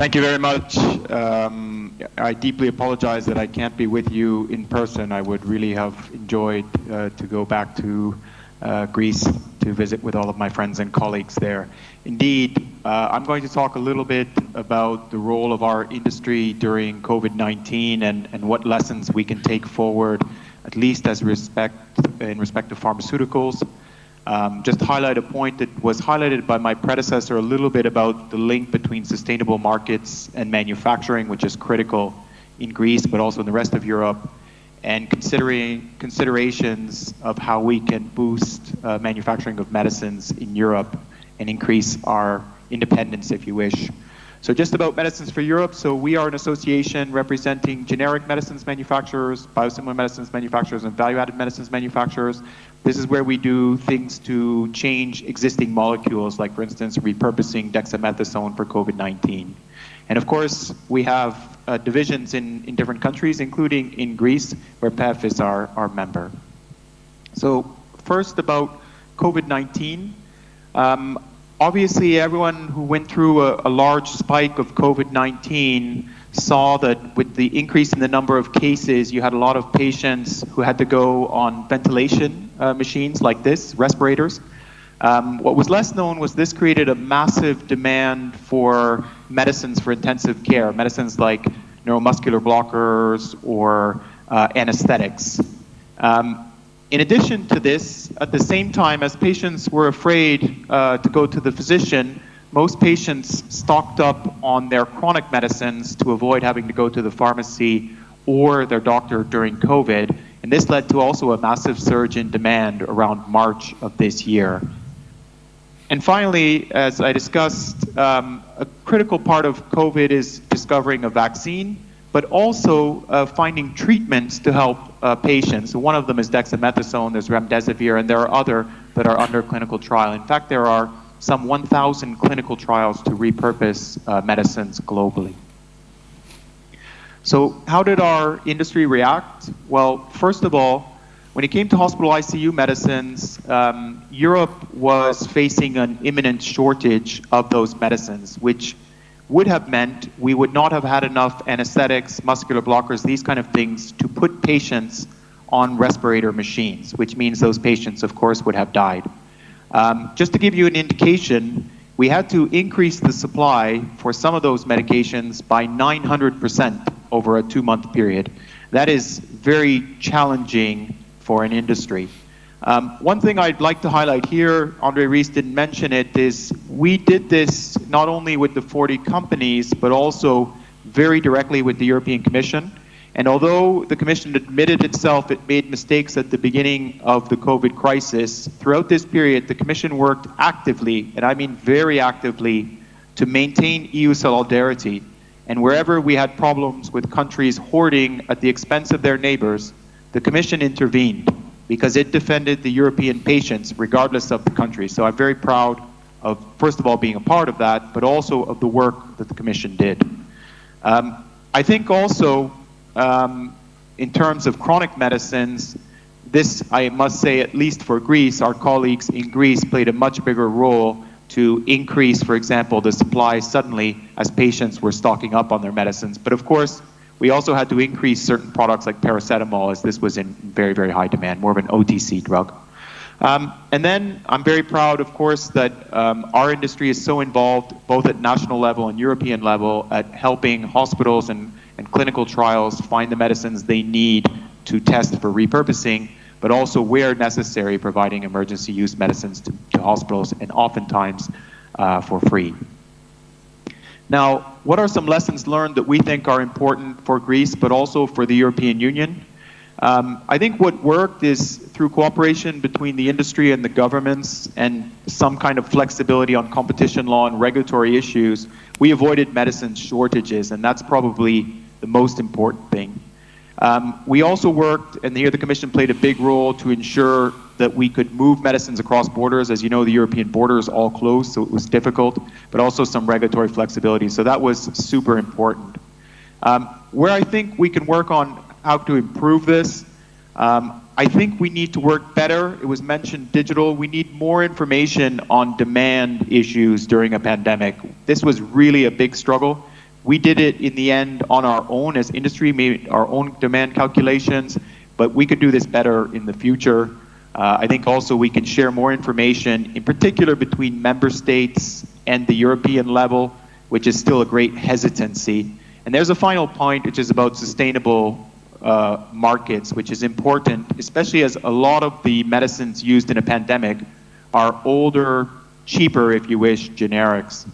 Thank you very much. I deeply apologize that I can't be with you in person. I would really have enjoyed to go back to Greece to visit with all of my friends and colleagues there. Indeed, I'm going to talk a little bit about the role of our industry during COVID-19 and what lessons we can take forward, at least in respect to pharmaceuticals. Just highlight a point that was highlighted by my predecessor a little bit about the link between sustainable markets and manufacturing, which is critical in Greece, but also in the rest of Europe, and considerations of how we can boost manufacturing of medicines in Europe and increase our independence, if you wish. So just about Medicines for Europe, so we are an association representing generic medicines manufacturers, biosimilar medicines manufacturers, and value-added medicines manufacturers. This is where we do things to change existing molecules, like, for instance, repurposing dexamethasone for COVID-19. And of course, we have divisions in different countries, including in Greece, where PEF is our member. So first about COVID-19. Obviously, everyone who went through a large spike of COVID-19 saw that with the increase in the number of cases, you had a lot of patients who had to go on ventilation machines like this, respirators. What was less known was this created a massive demand for medicines for intensive care, medicines like neuromuscular blockers or anesthetics. In addition to this, at the same time as patients were afraid to go to the physician, most patients stocked up on their chronic medicines to avoid having to go to the pharmacy or their doctor during COVID. And this led to also a massive surge in demand around March of this year. And finally, as I discussed, a critical part of COVID is discovering a vaccine, but also finding treatments to help patients. So one of them is dexamethasone, there's remdesivir, and there are other that are under clinical trial. In fact, there are some 1,000 clinical trials to repurpose medicines globally. So how did our industry react? Well, first of all, when it came to hospital ICU medicines, Europe was facing an imminent shortage of those medicines, which would have meant we would not have had enough anesthetics, muscular blockers, these kind of things to put patients on respirator machines, which means those patients, of course, would have died. Just to give you an indication, we had to increase the supply for some of those medications by 900% over a 2-month period. That is very challenging for an industry. One thing I'd like to highlight here, Andre Rees didn't mention it, is we did this not only with the 40 companies, but also very directly with the European Commission. And although the Commission admitted itself it made mistakes at the beginning of the COVID crisis, throughout this period, the Commission worked actively, and I mean very actively, to maintain EU solidarity. And wherever we had problems with countries hoarding at the expense of their neighbors, the Commission intervened because it defended the European patients regardless of the country. So I'm very proud of, first of all, being a part of that, but also of the work that the Commission did. I think also, in terms of chronic medicines, this, I must say, at least for Greece, our colleagues in Greece played a much bigger role to increase, for example, the supply suddenly as patients were stocking up on their medicines. But of course, we also had to increase certain products like paracetamol, as this was in very, very high demand, more of an OTC drug. And then I'm very proud, of course, that our industry is so involved, both at national level and European level, at helping hospitals and clinical trials find the medicines they need to test for repurposing, but also where necessary, providing emergency use medicines to hospitals, and oftentimes for free. Now, what are some lessons learned that we think are important for Greece, but also for the European Union? I think what worked is through cooperation between the industry and the governments and some kind of flexibility on competition law and regulatory issues, we avoided medicine shortages, and that's probably the most important thing. We also worked, and here the Commission played a big role to ensure that we could move medicines across borders. As you know, the European border is all closed, so it was difficult, but also some regulatory flexibility. So that was super important. Where I think we can work on how to improve this, I think we need to work better. It was mentioned digital. We need more information on demand issues during a pandemic. This was really a big struggle. We did it in the end on our own as industry, made our own demand calculations, but we could do this better in the future. I think also we can share more information, in particular between member states and the European level, which is still a great hesitancy. And there's a final point, which is about sustainable markets, which is important, especially as a lot of the medicines used in a pandemic are older, cheaper, if you wish, generics.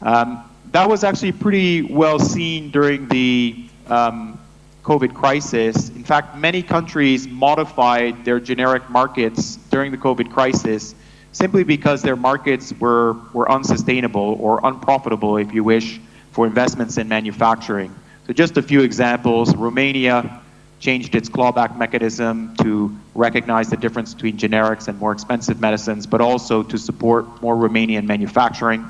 That was actually pretty well seen during the COVID crisis. In fact, many countries modified their generic markets during the COVID crisis simply because their markets were unsustainable or unprofitable, if you wish, for investments in manufacturing. So just a few examples. Romania changed its clawback mechanism to recognize the difference between generics and more expensive medicines, but also to support more Romanian manufacturing.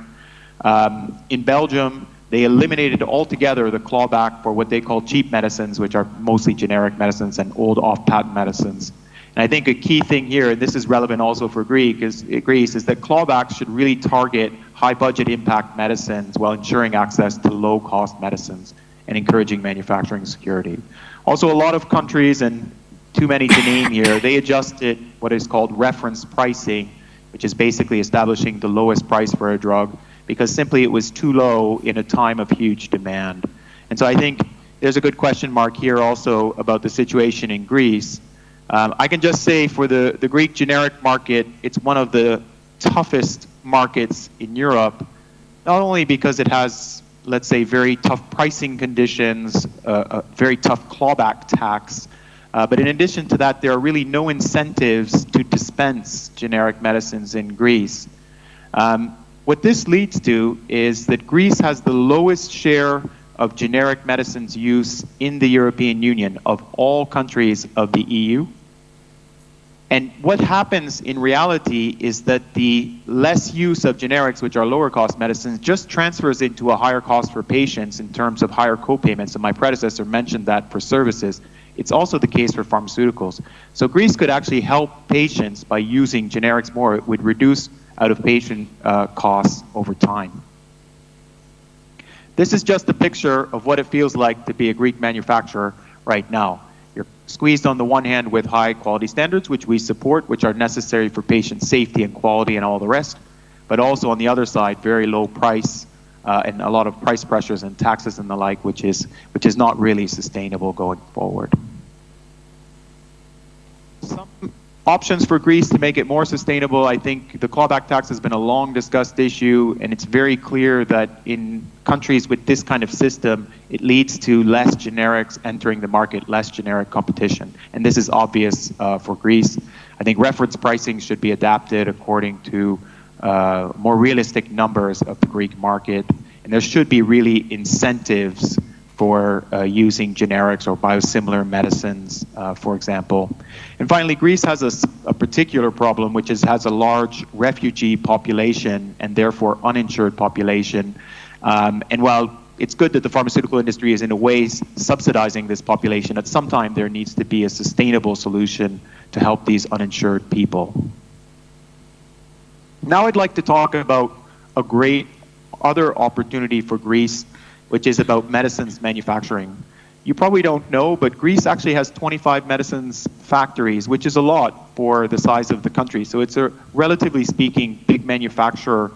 In Belgium, they eliminated altogether the clawback for what they call cheap medicines, which are mostly generic medicines and old off-patent medicines. And I think a key thing here, and this is relevant also for Greece, is that clawbacks should really target high-budget impact medicines while ensuring access to low-cost medicines and encouraging manufacturing security. Also, a lot of countries, and too many to name here, they adjusted what is called reference pricing, which is basically establishing the lowest price for a drug, because simply it was too low in a time of huge demand. And so I think there's a good question mark here also about the situation in Greece. I can just say for the Greek generic market, it's one of the toughest markets in Europe, not only because it has, let's say, very tough pricing conditions, a very tough clawback tax, but in addition to that, there are really no incentives to dispense generic medicines in Greece. What this leads to is that Greece has the lowest share of generic medicines use in the European Union of all countries of the EU. And what happens in reality is that the less use of generics, which are lower cost medicines, just transfers into a higher cost for patients in terms of higher co-payments. And my predecessor mentioned that for services. It's also the case for pharmaceuticals. So Greece could actually help patients by using generics more. It would reduce out-of-patient costs over time. This is just a picture of what it feels like to be a Greek manufacturer right now. You're squeezed on the one hand with high quality standards, which we support, which are necessary for patient safety and quality and all the rest, but also on the other side, very low price and a lot of price pressures and taxes and the like, which is not really sustainable going forward. Some options for Greece to make it more sustainable. I think the clawback tax has been a long discussed issue, and it's very clear that in countries with this kind of system, it leads to less generics entering the market, less generic competition. And this is obvious for Greece. I think reference pricing should be adapted according to more realistic numbers of the Greek market. And there should be really incentives for using generics or biosimilar medicines, for example. And finally, Greece has a particular problem, which has a large refugee population and therefore uninsured population. And while it's good that the pharmaceutical industry is in a way subsidizing this population, at some time there needs to be a sustainable solution to help these uninsured people. Now I'd like to talk about a great other opportunity for Greece, which is about medicines manufacturing. You probably don't know, but Greece actually has 25 medicines factories, which is a lot for the size of the country. So it's a, relatively speaking, big manufacturer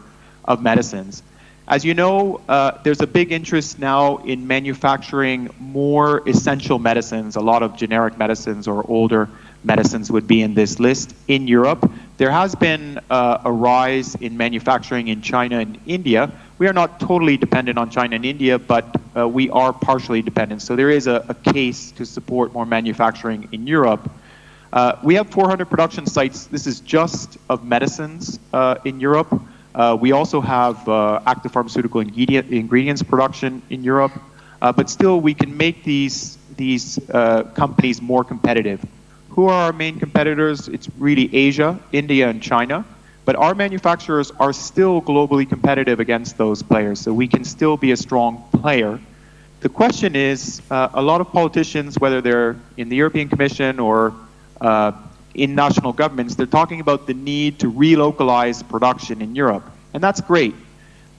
of medicines. As you know, there's a big interest now in manufacturing more essential medicines. A lot of generic medicines or older medicines would be in this list in Europe. There has been a rise in manufacturing in China and India. We are not totally dependent on China and India, but we are partially dependent. So there is a case to support more manufacturing in Europe. We have 400 production sites. This is just of medicines in Europe. We also have active pharmaceutical ingredients production in Europe, but still we can make these companies more competitive. Who are our main competitors? It's really Asia, India, and China. But our manufacturers are still globally competitive against those players, so we can still be a strong player. The question is, a lot of politicians, whether they're in the European Commission or in national governments, they're talking about the need to relocalize production in Europe. And that's great.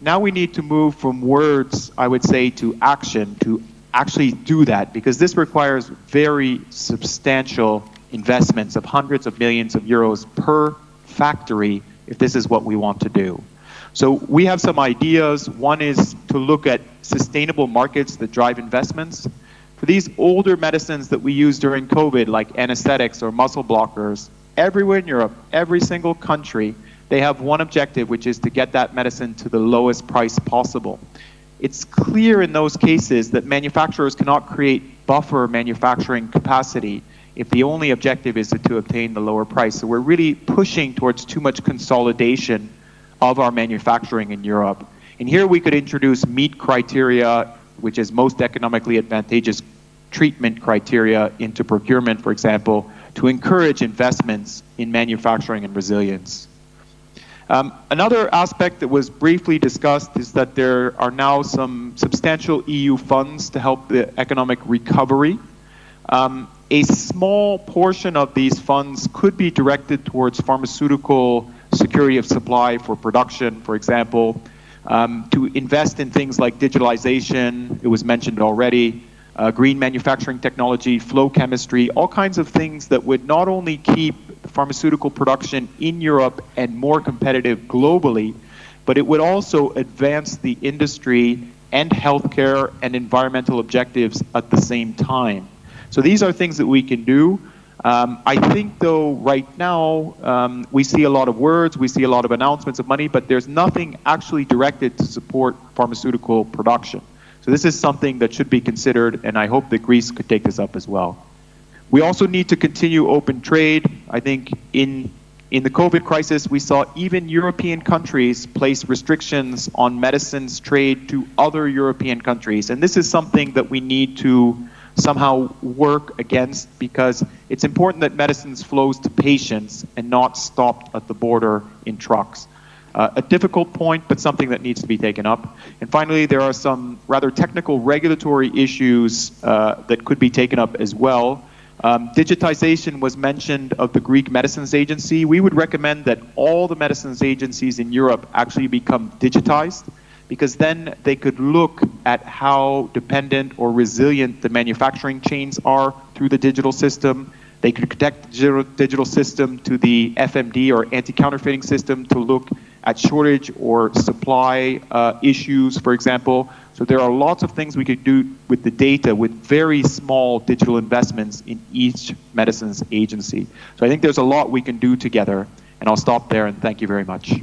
Now we need to move from words, I would say, to action, to actually do that, because this requires very substantial investments of hundreds of millions of euros per factory if this is what we want to do. So we have some ideas. One is to look at sustainable markets that drive investments. For these older medicines that we use during COVID, like anesthetics or muscle blockers, everywhere in Europe, every single country, they have one objective, which is to get that medicine to the lowest price possible. It's clear in those cases that manufacturers cannot create buffer manufacturing capacity if the only objective is to obtain the lower price. So we're really pushing towards too much consolidation of our manufacturing in Europe. And here we could introduce meet criteria, which is most economically advantageous treatment criteria, into procurement, for example, to encourage investments in manufacturing and resilience. Another aspect that was briefly discussed is that there are now some substantial EU funds to help the economic recovery. A small portion of these funds could be directed towards pharmaceutical security of supply for production, for example, to invest in things like digitalization, it was mentioned already, green manufacturing technology, flow chemistry, all kinds of things that would not only keep pharmaceutical production in Europe and more competitive globally, but it would also advance the industry and healthcare and environmental objectives at the same time. So these are things that we can do. I think, though, right now, we see a lot of words, we see a lot of announcements of money, but there's nothing actually directed to support pharmaceutical production. So this is something that should be considered, and I hope that Greece could take this up as well. We also need to continue open trade. I think in the COVID crisis, we saw even European countries place restrictions on medicines trade to other European countries. And this is something that we need to somehow work against, because it's important that medicines flows to patients and not stopped at the border in trucks. A difficult point, but something that needs to be taken up. And finally, there are some rather technical regulatory issues that could be taken up as well. Digitization was mentioned of the Greek Medicines Agency. We would recommend that all the medicines agencies in Europe actually become digitized, because then they could look at how dependent or resilient the manufacturing chains are through the digital system. They could connect the digital system to the FMD or anti-counterfeiting system to look at shortage or supply issues, for example. So there are lots of things we could do with the data with very small digital investments in each medicines agency. So I think there's a lot we can do together, and I'll stop there and thank you very much.